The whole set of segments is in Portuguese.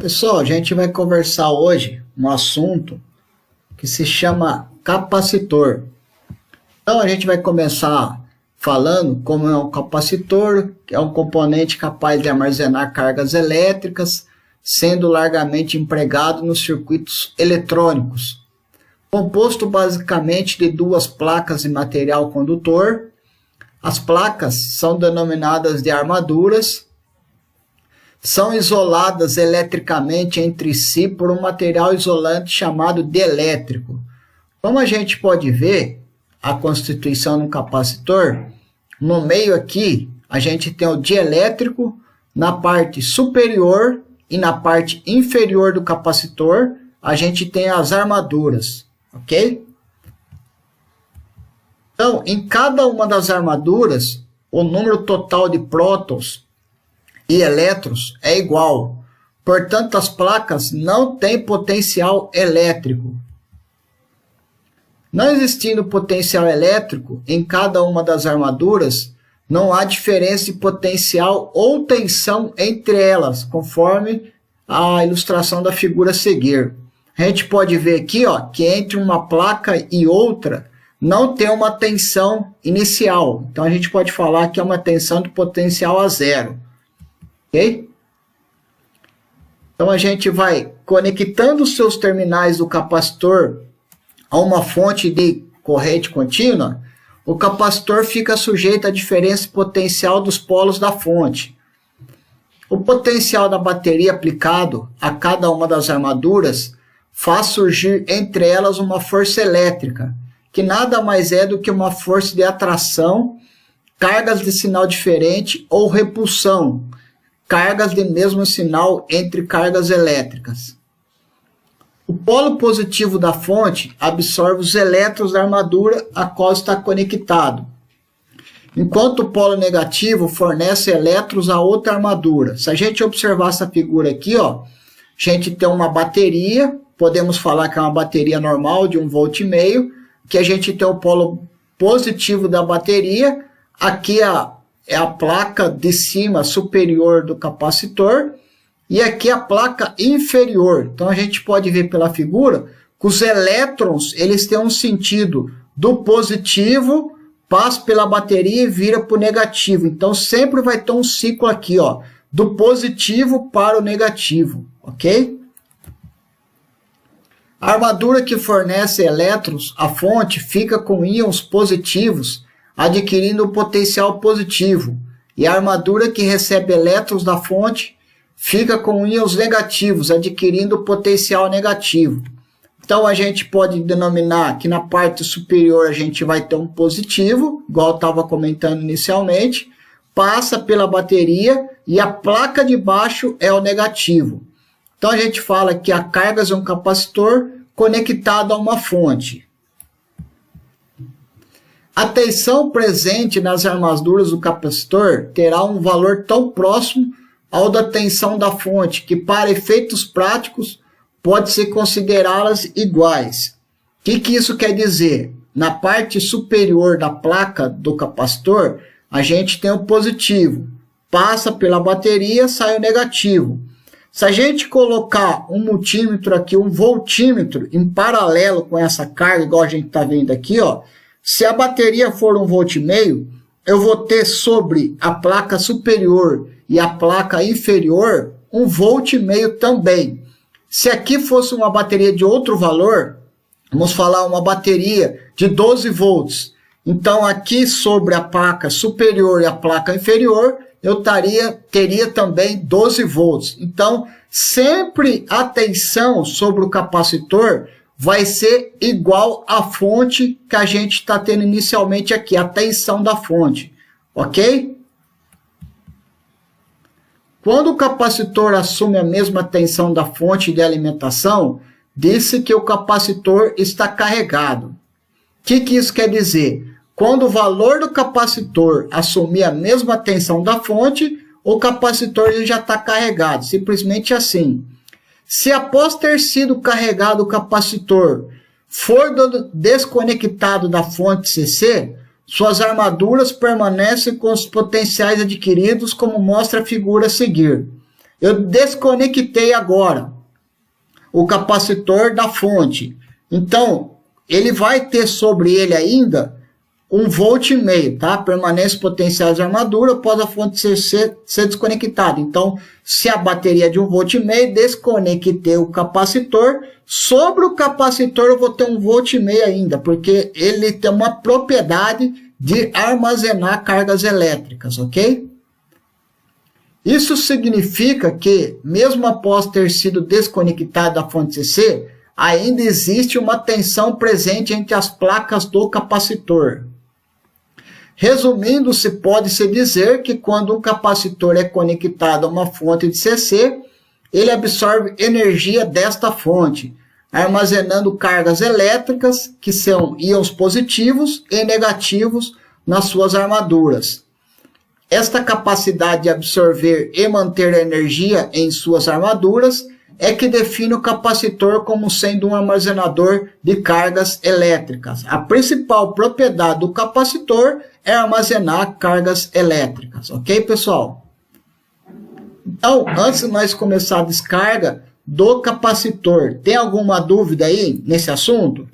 Pessoal, a gente vai conversar hoje um assunto que se chama capacitor. Então a gente vai começar falando como é um capacitor, que é um componente capaz de armazenar cargas elétricas, sendo largamente empregado nos circuitos eletrônicos. Composto basicamente de duas placas de material condutor. As placas são denominadas de armaduras. São isoladas eletricamente entre si por um material isolante chamado dielétrico. Como a gente pode ver a constituição de um capacitor, no meio aqui a gente tem o dielétrico, na parte superior e na parte inferior do capacitor a gente tem as armaduras, ok? Então, em cada uma das armaduras, o número total de prótons e elétrons é igual. Portanto, as placas não têm potencial elétrico. Não existindo potencial elétrico em cada uma das armaduras, não há diferença de potencial ou tensão entre elas, conforme a ilustração da figura a seguir. A gente pode ver aqui, ó, que entre uma placa e outra não tem uma tensão inicial. Então, a gente pode falar que é uma tensão de potencial a zero. Ok? Então a gente vai conectando os seus terminais do capacitor a uma fonte de corrente contínua. O capacitor fica sujeito à diferença potencial dos polos da fonte. O potencial da bateria aplicado a cada uma das armaduras faz surgir entre elas uma força elétrica, que nada mais é do que uma força de atração, cargas de sinal diferente ou repulsão, cargas de mesmo sinal entre cargas elétricas. O polo positivo da fonte absorve os elétrons da armadura a qual está conectado, enquanto o polo negativo fornece elétrons a outra armadura. Se a gente observar essa figura aqui, ó, a gente tem uma bateria, podemos falar que é uma bateria normal de 1,5 volt, que a gente tem o polo positivo da bateria, aqui é a placa de cima superior do capacitor e aqui a placa inferior. Então a gente pode ver pela figura que os elétrons eles têm um sentido do positivo, passa pela bateria e vira para o negativo. Então sempre vai ter um ciclo aqui, ó, do positivo para o negativo, ok? A armadura que fornece elétrons à fonte fica com íons positivos adquirindo o potencial positivo, e a armadura que recebe elétrons da fonte fica com íons negativos, adquirindo o potencial negativo. Então, a gente pode denominar que na parte superior a gente vai ter um positivo, igual eu estava comentando inicialmente, passa pela bateria e a placa de baixo é o negativo. Então, a gente fala que a carga é um capacitor conectado a uma fonte. A tensão presente nas armaduras do capacitor terá um valor tão próximo ao da tensão da fonte, que para efeitos práticos pode-se considerá-las iguais. O que isso quer dizer? Na parte superior da placa do capacitor, a gente tem o positivo, passa pela bateria, sai o negativo. Se a gente colocar um multímetro aqui, um voltímetro, em paralelo com essa carga, igual a gente está vendo aqui, ó, se a bateria for 1,5 volt, eu vou ter sobre a placa superior e a placa inferior 1,5 volt também. Se aqui fosse uma bateria de outro valor, vamos falar uma bateria de 12 volts. Então aqui sobre a placa superior e a placa inferior, eu teria também 12 volts. Então sempre a tensão sobre o capacitor vai ser igual à fonte que a gente está tendo inicialmente aqui, a tensão da fonte, ok? Quando o capacitor assume a mesma tensão da fonte de alimentação, disse que o capacitor está carregado. O que isso quer dizer? Quando o valor do capacitor assumir a mesma tensão da fonte, o capacitor ele já está carregado, simplesmente assim. Se após ter sido carregado o capacitor for desconectado da fonte CC, suas armaduras permanecem com os potenciais adquiridos, como mostra a figura a seguir. Eu desconectei agora o capacitor da fonte. Então, ele vai ter sobre ele ainda 1,5 volt, tá? Permanência potenciais de armadura após a fonte ser desconectada. Então, se a bateria é de 1,5 volt, desconectei o capacitor. Sobre o capacitor eu vou ter 1,5 volt ainda, porque ele tem uma propriedade de armazenar cargas elétricas, ok? Isso significa que, mesmo após ter sido desconectada a fonte CC, ainda existe uma tensão presente entre as placas do capacitor. Resumindo, pode-se dizer que quando um capacitor é conectado a uma fonte de CC, ele absorve energia desta fonte, armazenando cargas elétricas, que são íons positivos e negativos, nas suas armaduras. Esta capacidade de absorver e manter a energia em suas armaduras é que define o capacitor como sendo um armazenador de cargas elétricas. A principal propriedade do capacitor é armazenar cargas elétricas, ok, pessoal? Então, antes de nós começar a descarga do capacitor, tem alguma dúvida aí nesse assunto?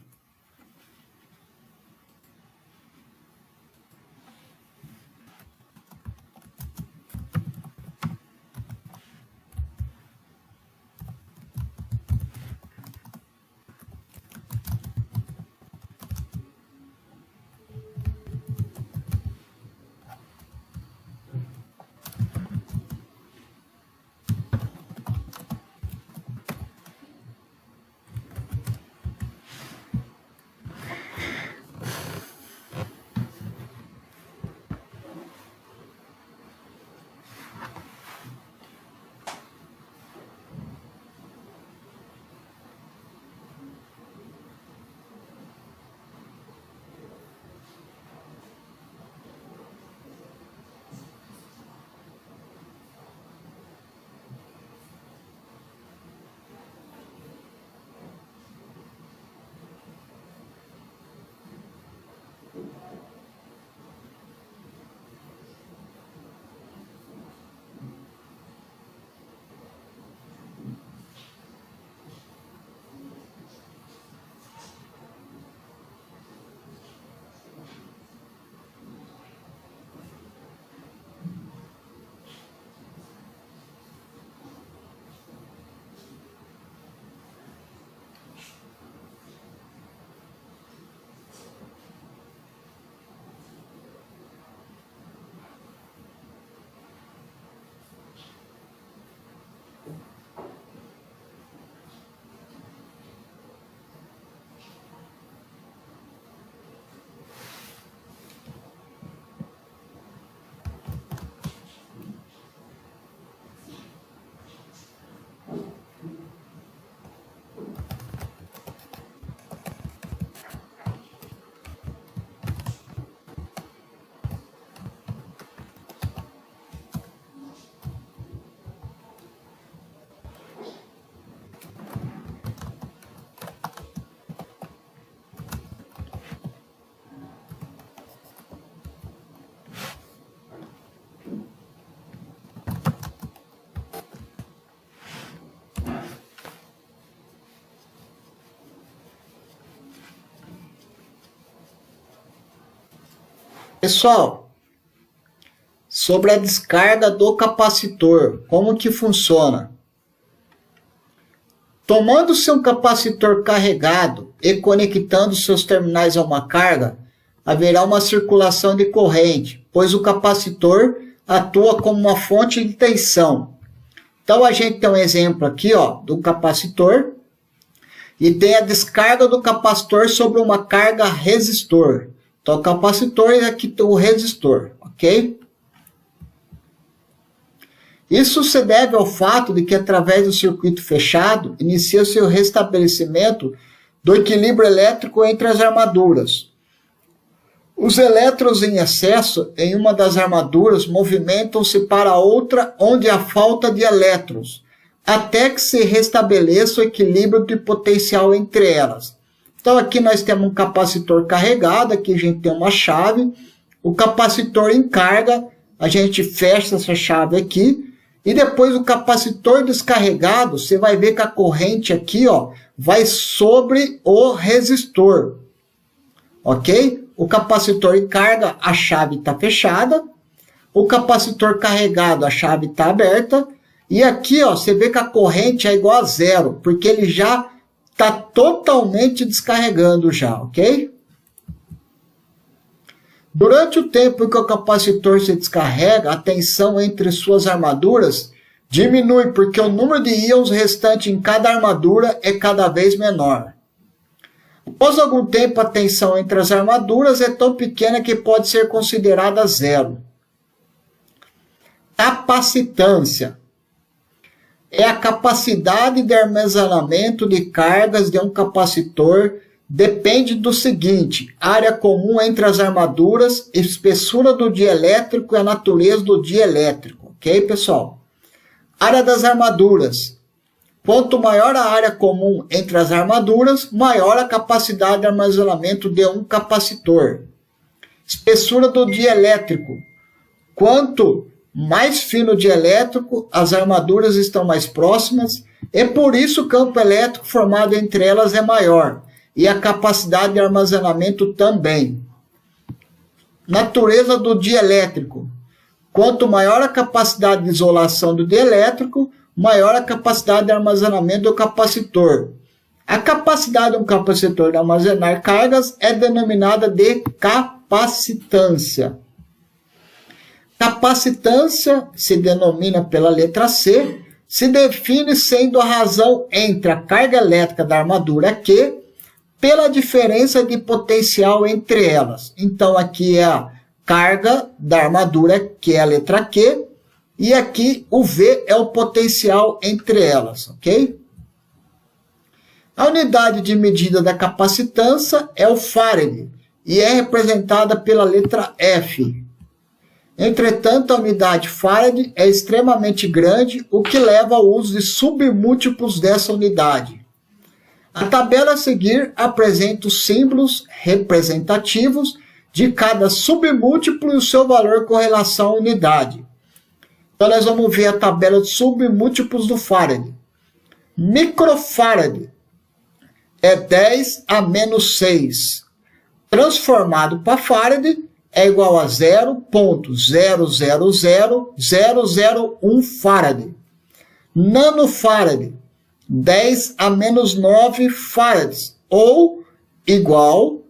Pessoal, sobre a descarga do capacitor, como que funciona? Tomando seu capacitor carregado e conectando seus terminais a uma carga, haverá uma circulação de corrente, pois o capacitor atua como uma fonte de tensão. Então a gente tem um exemplo aqui, ó, do capacitor, e tem a descarga do capacitor sobre uma carga resistor. Então, o capacitor é aqui o resistor, ok? Isso se deve ao fato de que, através do circuito fechado, inicia-se o restabelecimento do equilíbrio elétrico entre as armaduras. Os elétrons em excesso em uma das armaduras movimentam-se para outra onde há falta de elétrons, até que se restabeleça o equilíbrio de potencial entre elas. Então aqui nós temos um capacitor carregado, aqui a gente tem uma chave, o capacitor em carga, a gente fecha essa chave aqui, E depois o capacitor descarregado, você vai ver que a corrente aqui, ó, vai sobre o resistor. Ok? O capacitor em carga, a chave está fechada. O capacitor carregado, a chave está aberta. E aqui, ó, você vê que a corrente é igual a zero, porque ele já está totalmente descarregando já, ok? Durante o tempo que o capacitor se descarrega, a tensão entre suas armaduras diminui, porque o número de íons restante em cada armadura é cada vez menor. Após algum tempo, a tensão entre as armaduras é tão pequena que pode ser considerada zero. Capacitância é a capacidade de armazenamento de cargas de um capacitor. Depende do seguinte: área comum entre as armaduras, espessura do dielétrico e a natureza do dielétrico. Ok, pessoal? Área das armaduras. Quanto maior a área comum entre as armaduras, maior a capacidade de armazenamento de um capacitor. Espessura do dielétrico. Quanto mais fino o dielétrico, as armaduras estão mais próximas, e por isso o campo elétrico formado entre elas é maior, e a capacidade de armazenamento também. Natureza do dielétrico. Quanto maior a capacidade de isolação do dielétrico, maior a capacidade de armazenamento do capacitor. A capacidade de um capacitor de armazenar cargas é denominada de capacitância. Capacitância se denomina pela letra C, se define sendo a razão entre a carga elétrica da armadura Q pela diferença de potencial entre elas. Então, aqui é a carga da armadura, que é a letra Q, e aqui o V é o potencial entre elas, ok? A unidade de medida da capacitância é o farad, e é representada pela letra F. Entretanto, a unidade farad é extremamente grande, o que leva ao uso de submúltiplos dessa unidade. A tabela a seguir apresenta os símbolos representativos de cada submúltiplo e o seu valor com relação à unidade. Então, nós vamos ver a tabela de submúltiplos do farad. Microfarad é 10 a menos 6. Transformado para farad é igual a 0,000001 farad. Nanofarad, 10 a menos 9 farads, ou igual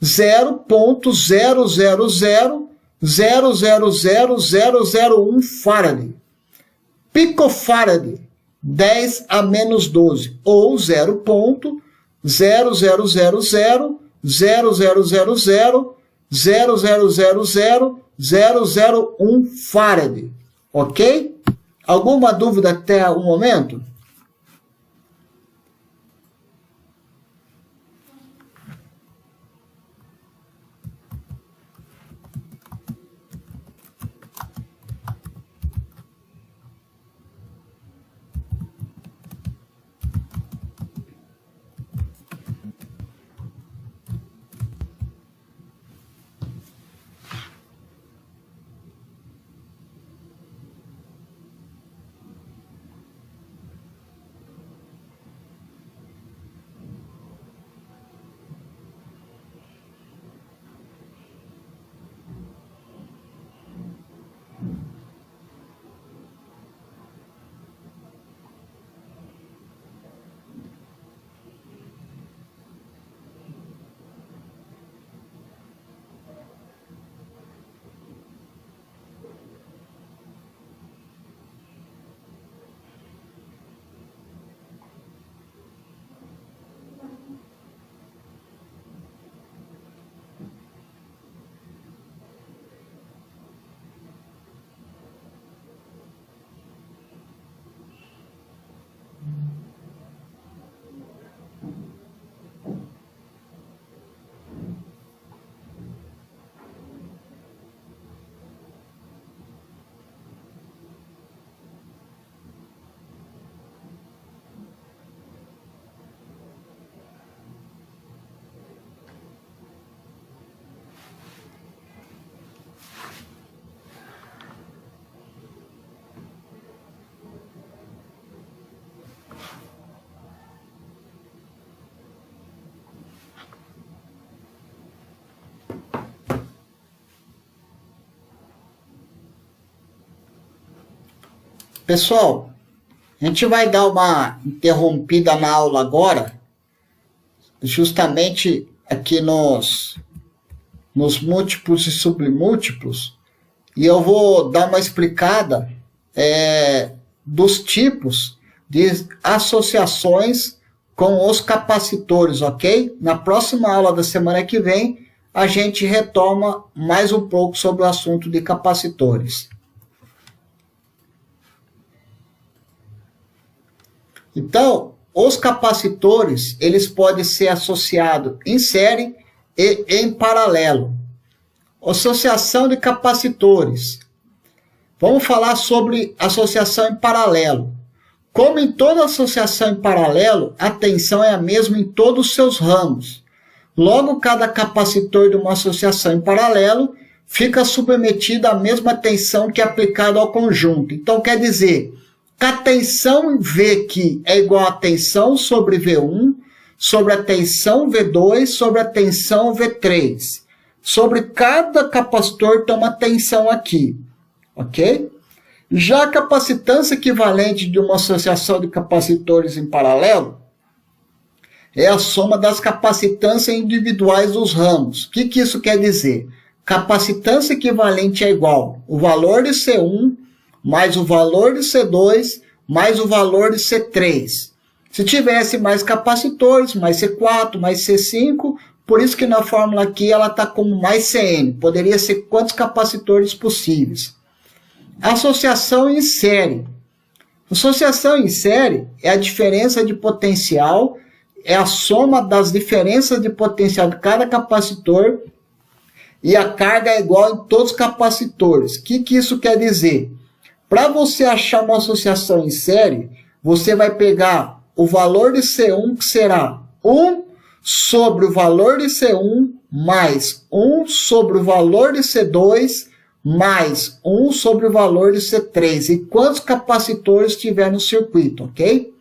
0,000000001 farad. Picofarad, 10 a menos 12, ou 0,0000000000001 farad. Ok? Alguma dúvida até o momento? Pessoal, a gente vai dar uma interrompida na aula agora, justamente aqui nos múltiplos e submúltiplos, e eu vou dar uma explicada dos tipos de associações com os capacitores, ok? Na próxima aula da semana que vem, a gente retoma mais um pouco sobre o assunto de capacitores. Então, os capacitores, eles podem ser associados em série e em paralelo. Associação de capacitores. Vamos falar sobre associação em paralelo. Como em toda associação em paralelo, a tensão é a mesma em todos os seus ramos. Logo, cada capacitor de uma associação em paralelo fica submetido à mesma tensão que é aplicada ao conjunto. Então, quer dizer que a tensão V aqui é igual a tensão sobre V1, sobre a tensão V2, sobre a tensão V3. Sobre cada capacitor tem uma tensão aqui, ok? Já a capacitância equivalente de uma associação de capacitores em paralelo é a soma das capacitâncias individuais dos ramos. O que isso quer dizer? Capacitância equivalente é igual o valor de C1 mais o valor de C2, mais o valor de C3. Se tivesse mais capacitores, mais C4, mais C5, por isso que na fórmula aqui ela está como mais CN. Poderia ser quantos capacitores possíveis. Associação em série. Associação em série é a diferença de potencial, é a soma das diferenças de potencial de cada capacitor e a carga é igual em todos os capacitores. O que isso quer dizer? Para você achar uma associação em série, você vai pegar o valor de C1, que será 1 sobre o valor de C1, mais 1 sobre o valor de C2, mais 1 sobre o valor de C3. E quantos capacitores tiver no circuito, ok?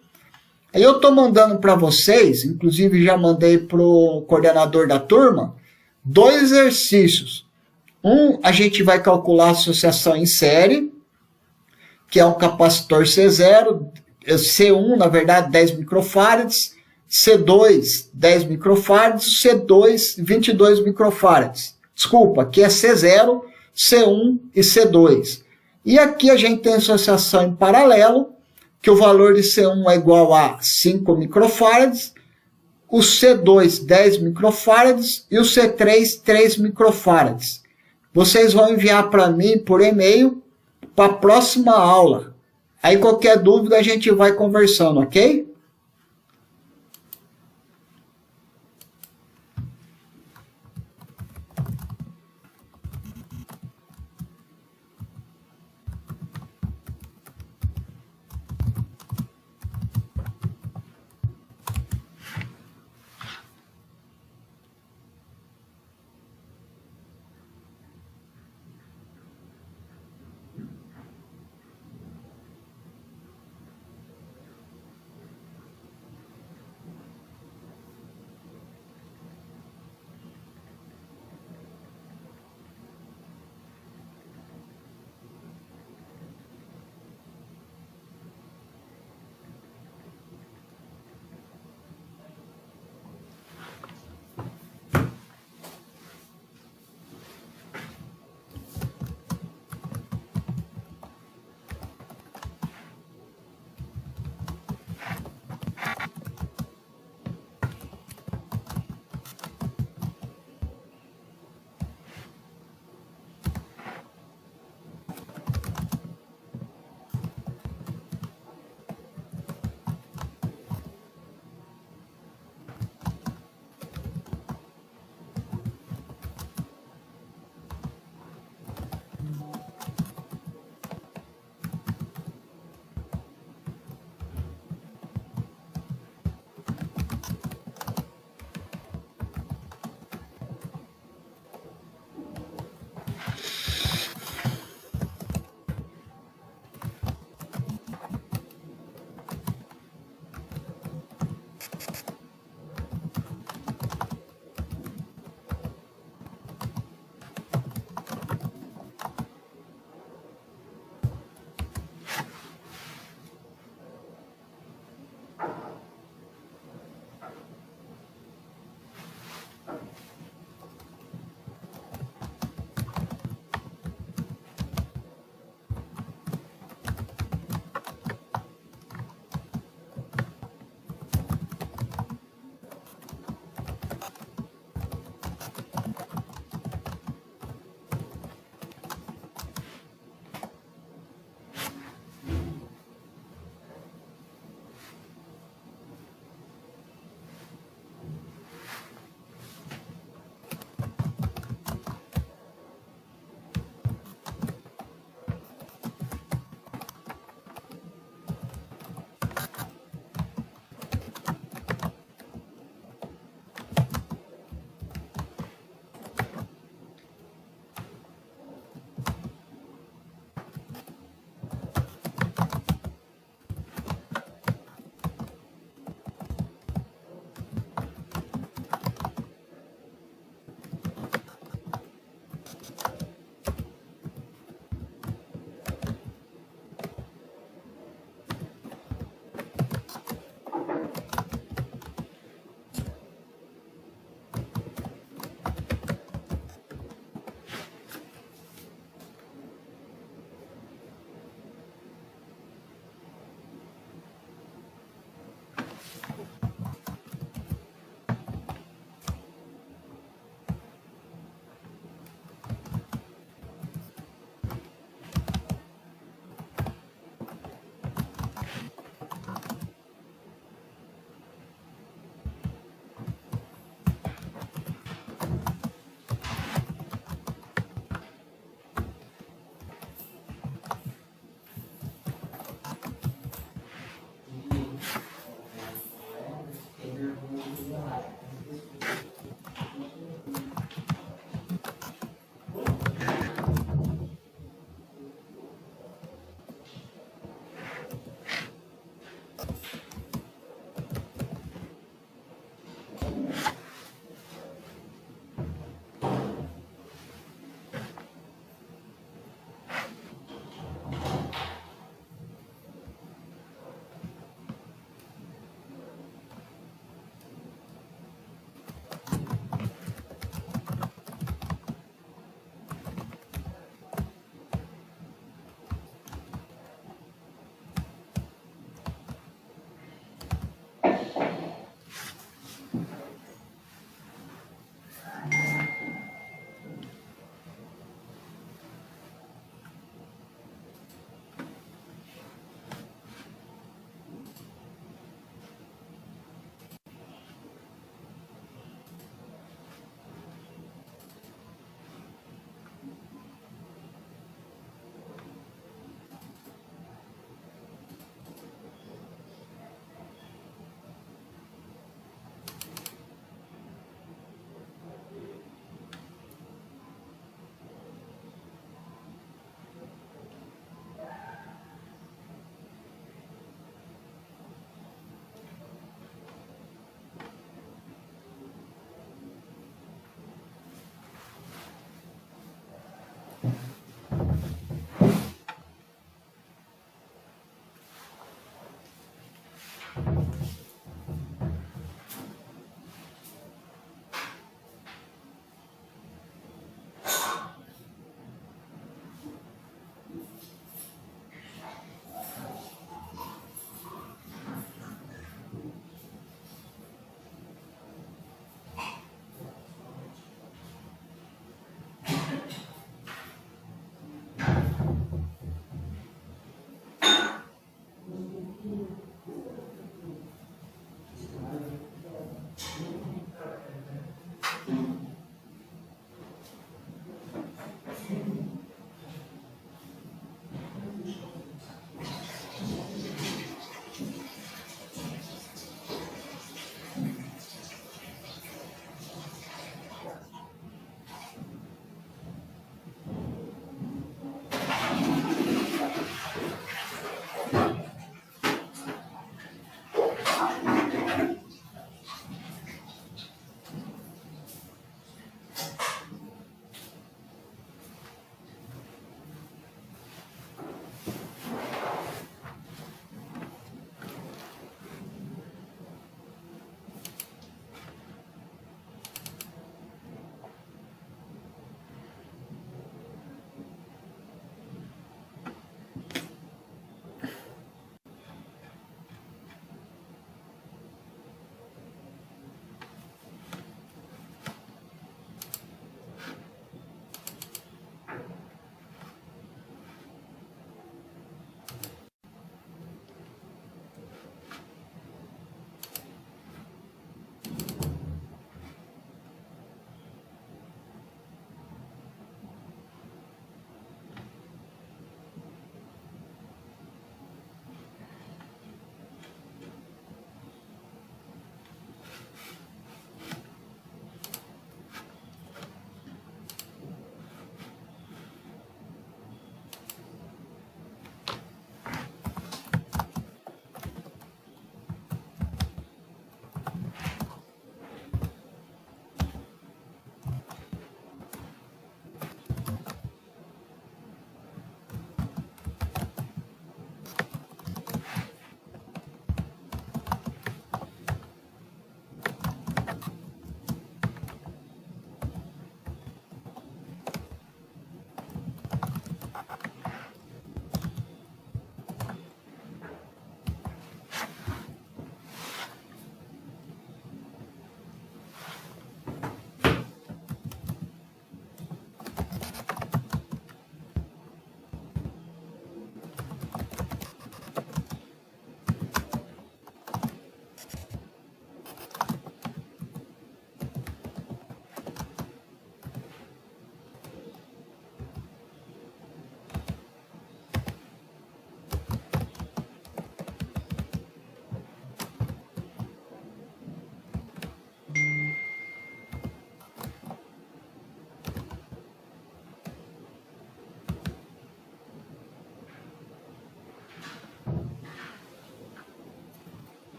Aí eu estou mandando para vocês, inclusive já mandei para o coordenador da turma, 2 exercícios. A gente vai calcular a associação em série, que é um capacitor C0, C1, na verdade, 10 microfarads, C2, 10 microfarads, C2, 22 microfarads. Desculpa, aqui é C0, C1 e C2. E aqui a gente tem associação em paralelo, que o valor de C1 é igual a 5 microfarads, o C2, 10 microfarads e o C3, 3 microfarads. Vocês vão enviar para mim por e-mail para a próxima aula. Aí qualquer dúvida a gente vai conversando, ok?